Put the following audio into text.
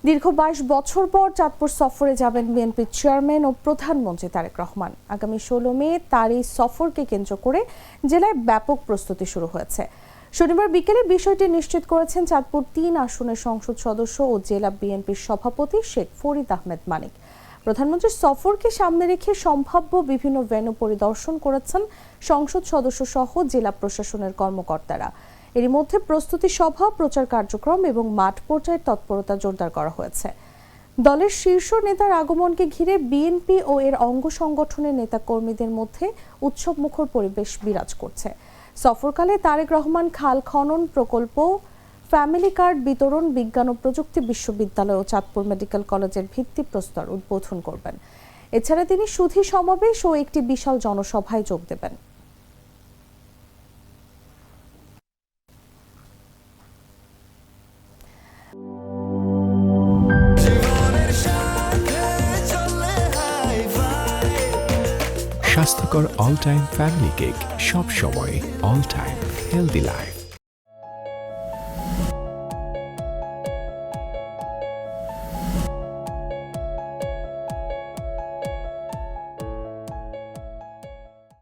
দীর্ঘ ২২ বছর পর চাঁদপুর সফরে যাবেন বিএনপির চেয়ারম্যান ও প্রধানমন্ত্রী তারেক রহমান। আগামী ১৬ মে তার এই সফরকে কেন্দ্র করে জেলায় ব্যাপক প্রস্তুতি শুরু হয়েছে। শনিবার বিকেলে বিষয়টি নিশ্চিত করেছেন চাঁদপুর ৩ আসনের সংসদ সদস্য ও জেলা বিএনপির সভাপতি শেখ ফরিদ আহমেদ মানিক। প্রধানমন্ত্রীর সফরকে সামনে রেখে সম্ভাব্য বিভিন্ন ভেন্যু পরিদর্শন করেছেন সংসদ সদস্য সহ জেলা প্রশাসনের কর্মকর্তারা। এরই মধ্যে প্রস্তুতি সভা, প্রচার কার্যক্রম এবং মাঠ পর্যায়ের তৎপরতা জোরদার করা হয়েছে। দলের শীর্ষ নেতার আগমনকে ঘিরে বিএনপি ও এর অঙ্গ সংগঠনের নেতাকর্মীদের মধ্যে উৎসবমুখর পরিবেশ বিরাজ করছে। সফরকালে তারেক রহমান খাল খনন প্রকল্প, ফ্যামিলি কার্ড বিতরণ, বিজ্ঞান ও প্রযুক্তি বিশ্ববিদ্যালয় ও চাঁদপুর মেডিকেল কলেজের ভিত্তিপ্রস্তর উদ্বোধন করবেন। এছাড়া তিনি সুধী সমাবেশ ও একটি বিশাল জনসভায় যোগ দেবেন। স্বাস্থ্যকর অল টাইম ফ্যামিলি কেক, সব সময় অল টাইম হেলদি লাইফ।